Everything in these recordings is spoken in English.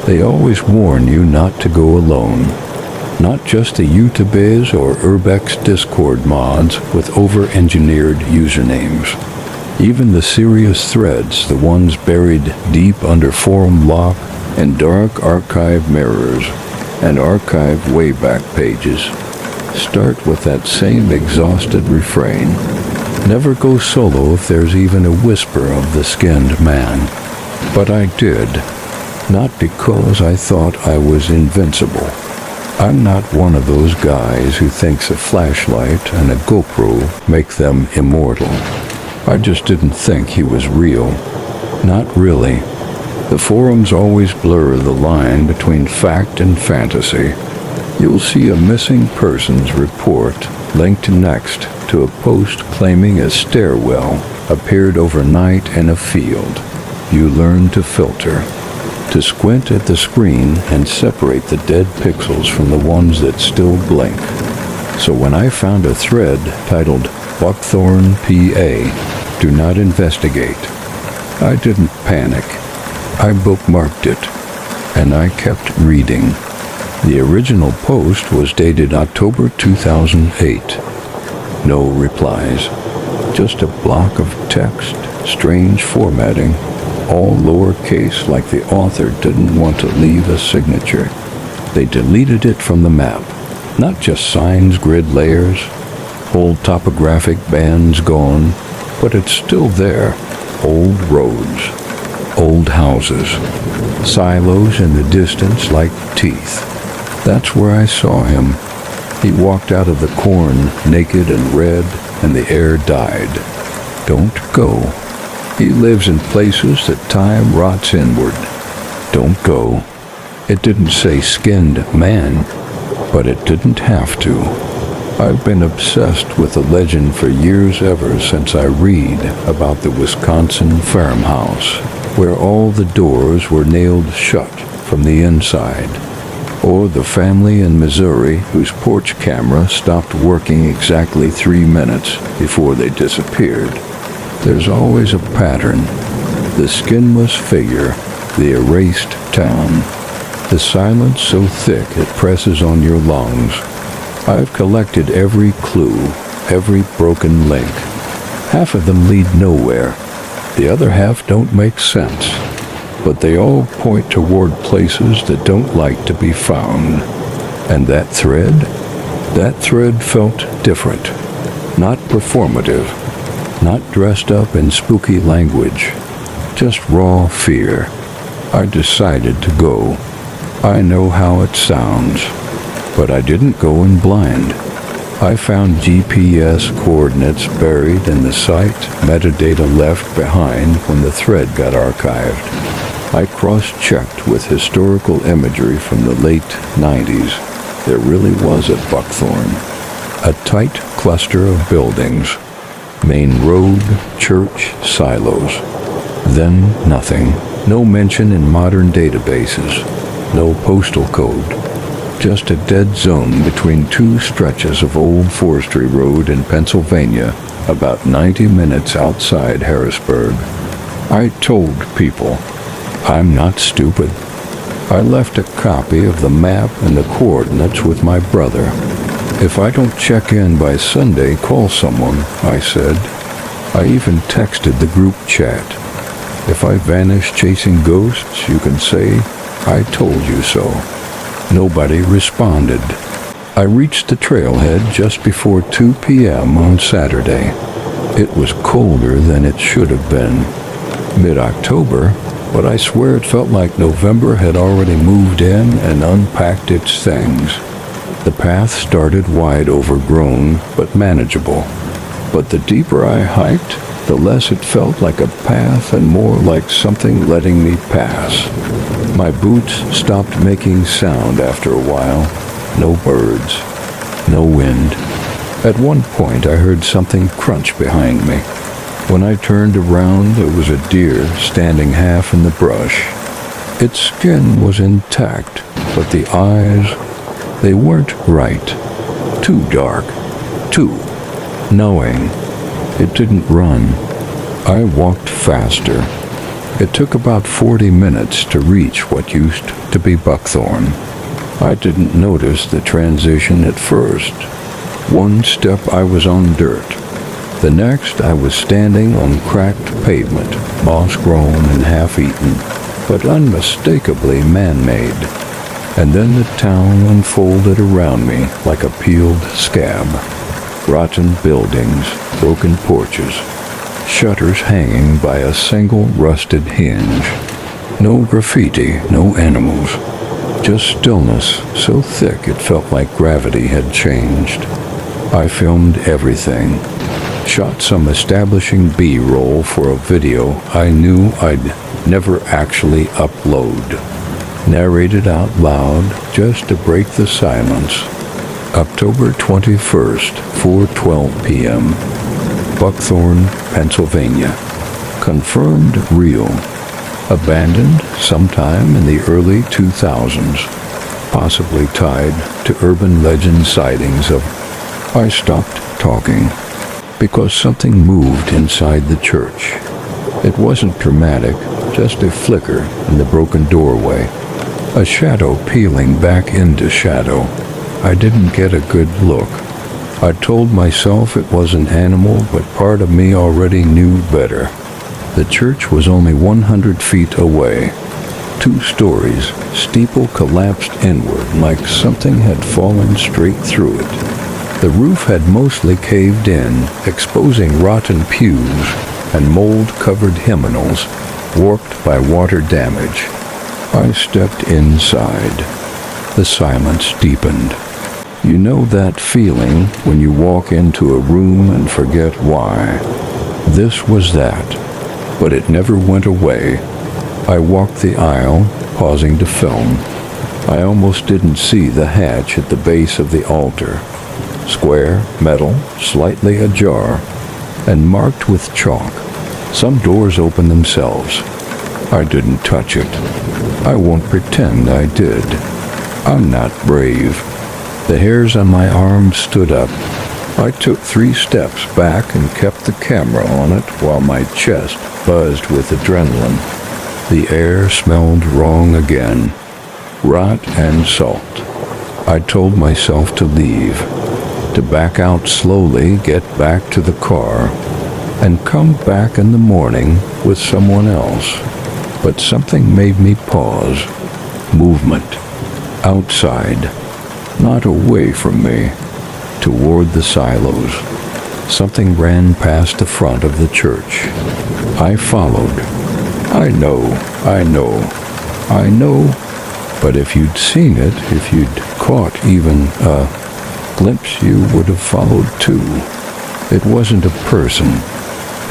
They always warn you not to go alone. Not just the Utabiz or Urbex Discord mods with over-engineered usernames. Even the serious threads, the ones buried deep under forum lock and dark archive mirrors and archive wayback pages, start with that same exhausted refrain. Never go solo if there's even a whisper of the skinned man. But I did, not because I thought I was invincible. I'm not one of those guys who thinks a flashlight and a GoPro make them immortal. I just didn't think he was real. Not really. The forums always blur the line between fact and fantasy. You'll see a missing persons report linked next to a post claiming a stairwell appeared overnight in a field. You learn to filter, to squint at the screen and separate the dead pixels from the ones that still blink. So when I found a thread titled Buckthorn PA, do not investigate, I didn't panic. I bookmarked it, and I kept reading. The original post was dated October 2008. No replies, just a block of text, strange formatting, all lowercase like the author didn't want to leave a signature. They deleted it from the map, not just signs, grid layers, whole topographic bands gone, but it's still there. Old roads, old houses, silos in the distance like teeth. That's where I saw him. He walked out of the corn naked and red, and the air died. Don't go. He lives in places that time rots inward. Don't go. It didn't say skinned man, but it didn't have to. I've been obsessed with the legend for years ever since I read about the Wisconsin farmhouse, where all the doors were nailed shut from the inside, or the family in Missouri whose porch camera stopped working exactly 3 minutes before they disappeared. There's always a pattern. The skinless figure, the erased town, the silence so thick it presses on your lungs. I've collected every clue, every broken link. Half of them lead nowhere. The other half don't make sense. But they all point toward places that don't like to be found. And that thread felt different. Not performative. Not dressed up in spooky language. Just raw fear. I decided to go. I know how it sounds. But I didn't go in blind. I found GPS coordinates buried in the site metadata left behind when the thread got archived. I cross-checked with historical imagery from the late 90s. There really was a Buckthorn. A tight cluster of buildings. Main road, church, silos. Then nothing. No mention in modern databases. No postal code. Just a dead zone between two stretches of old forestry road in Pennsylvania, about 90 minutes outside Harrisburg. I told people, I'm not stupid. I left a copy of the map and the coordinates with my brother. If I don't check in by Sunday, call someone, I said. I even texted the group chat. If I vanish chasing ghosts, you can say, I told you so. Nobody responded. I reached the trailhead just before 2 p.m. on Saturday. It was colder than it should have been. Mid-October, but I swear it felt like November had already moved in and unpacked its things. The path started wide overgrown, but manageable. But the deeper I hiked, the less it felt like a path and more like something letting me pass. My boots stopped making sound after a while. No birds. No wind. At one point I heard something crunch behind me. When I turned around, there was a deer standing half in the brush. Its skin was intact, but the eyes, they weren't right. Too dark. Too knowing. It didn't run. I walked faster. It took about 40 minutes to reach what used to be Buckthorn. I didn't notice the transition at first. One step I was on dirt. The next I was standing on cracked pavement, moss-grown and half-eaten, but unmistakably man-made. And then the town unfolded around me like a peeled scab. Rotten buildings, broken porches, shutters hanging by a single rusted hinge. No graffiti, no animals. Just stillness so thick it felt like gravity had changed. I filmed everything. Shot some establishing B-roll for a video I knew I'd never actually upload. Narrated out loud just to break the silence. October 21st, 4:12 p.m. Buckthorn, Pennsylvania. Confirmed real. Abandoned sometime in the early 2000s. Possibly tied to urban legend sightings of... I stopped talking because something moved inside the church. It wasn't dramatic, just a flicker in the broken doorway. A shadow peeling back into shadow. I didn't get a good look. I told myself it was an animal, but part of me already knew better. The church was only 100 feet away. 2 stories, steeple collapsed inward like something had fallen straight through it. The roof had mostly caved in, exposing rotten pews and mold-covered hymnals, warped by water damage. I stepped inside. The silence deepened. You know that feeling when you walk into a room and forget why. This was that, but it never went away. I walked the aisle, pausing to film. I almost didn't see the hatch at the base of the altar. Square, metal, slightly ajar, and marked with chalk. Some doors open themselves. I didn't touch it. I won't pretend I did. I'm not brave. The hairs on my arms stood up. I took 3 steps back and kept the camera on it while my chest buzzed with adrenaline. The air smelled wrong again. Rot and salt. I told myself to leave, to back out slowly, get back to the car, and come back in the morning with someone else. But something made me pause. Movement. Outside. Not away from me. Toward the silos. Something ran past the front of the church. I followed. I know. But if you'd seen it, if you'd caught even a glimpse, you would have followed too. It wasn't a person.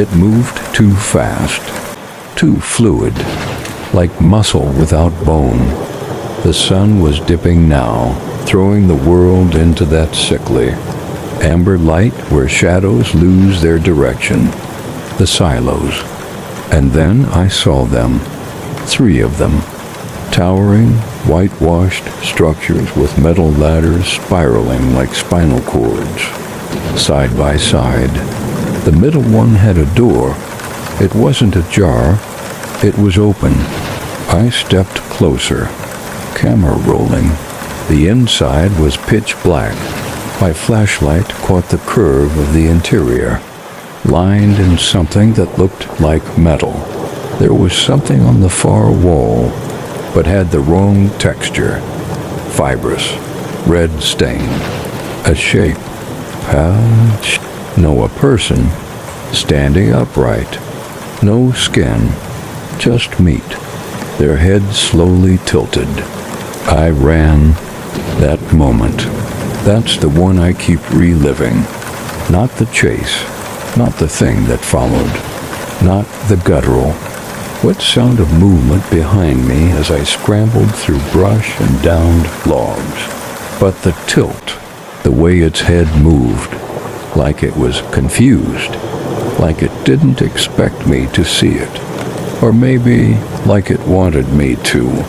It moved too fast. Too fluid. Like muscle without bone. The sun was dipping now, throwing the world into that sickly amber light where shadows lose their direction. The silos. And then I saw them. 3 of them. Towering, whitewashed structures with metal ladders spiraling like spinal cords. Side by side. The middle one had a door. It wasn't ajar. It was open. I stepped closer. Camera rolling. The inside was pitch black. My flashlight caught the curve of the interior, lined in something that looked like metal. There was something on the far wall, but had the wrong texture. Fibrous, red stained. A shape. No, a person. Standing upright. No skin. Just meat. Their heads slowly tilted. I ran. That moment. That's the one I keep reliving. Not the chase. Not the thing that followed. Not the guttural. What sound of movement behind me as I scrambled through brush and downed logs. But the tilt. The way its head moved. Like it was confused. Like it didn't expect me to see it. Or maybe like it wanted me to.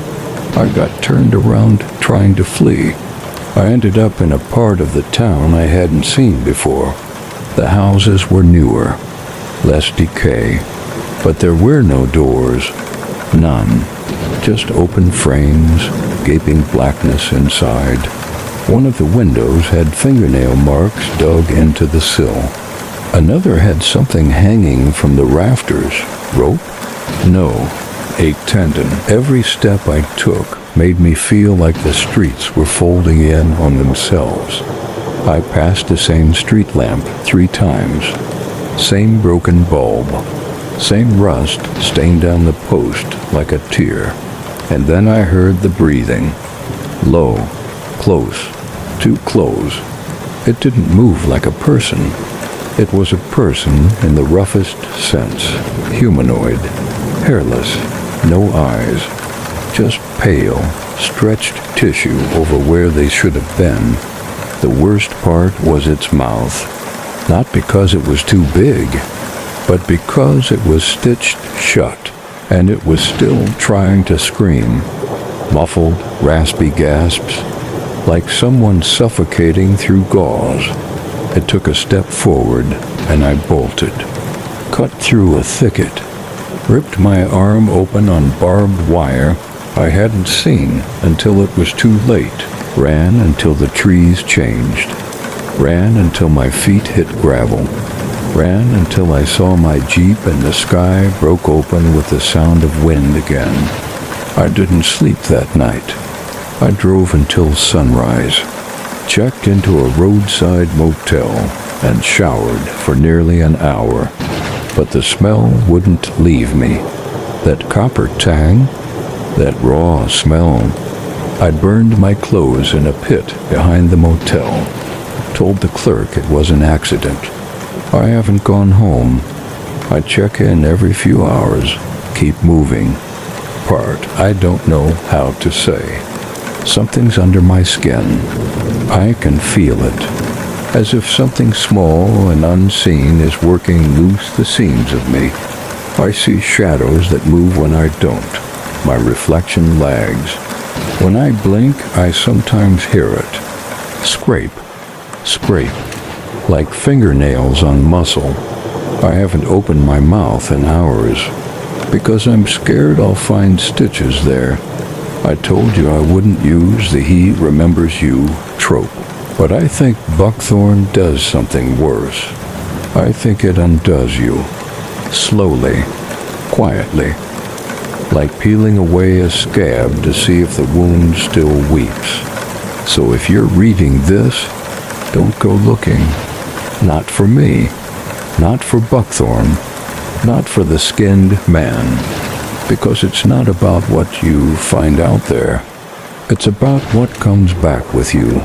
I got turned around trying to flee. I ended up in a part of the town I hadn't seen before. The houses were newer, less decay, But there were no doors. None. Just open frames, gaping blackness inside. One of the windows had fingernail marks dug into the sill. Another had something hanging from the rafters. Rope? No. A tendon. Every step I took made me feel like the streets were folding in on themselves. I passed the same street lamp 3 times. Same broken bulb. Same rust stained down the post like a tear. And then I heard the breathing. Low. Close. Too close. It didn't move like a person. It was a person in the roughest sense. Humanoid. Hairless. No eyes. Just pale, stretched tissue over where they should have been. The worst part was its mouth. Not because it was too big, but because it was stitched shut, and it was still trying to scream. Muffled, raspy gasps, like someone suffocating through gauze. It took a step forward, and I bolted. Cut through a thicket. Ripped my arm open on barbed wire I hadn't seen until it was too late. Ran until the trees changed. Ran until my feet hit gravel. Ran until I saw my Jeep and the sky broke open with the sound of wind again. I didn't sleep that night. I drove until sunrise. Checked into a roadside motel and showered for nearly an hour. But the smell wouldn't leave me. That copper tang, that raw smell. I burned my clothes in a pit behind the motel. Told the clerk it was an accident. I haven't gone home. I check in every few hours, keep moving. Part I don't know how to say. Something's under my skin. I can feel it, as if something small and unseen is working loose the seams of me. I see shadows that move when I don't. My reflection lags. When I blink, I sometimes hear it. Scrape, scrape, like fingernails on muscle. I haven't opened my mouth in hours, because I'm scared I'll find stitches there. I told you I wouldn't use the he remembers you trope, but I think buckthorn does something worse. I think it undoes you, slowly, quietly, like peeling away a scab to see if the wound still weeps. So if you're reading this, don't go looking. Not for me, not for buckthorn, not for the skinned man, because it's not about what you find out there. It's about what comes back with you.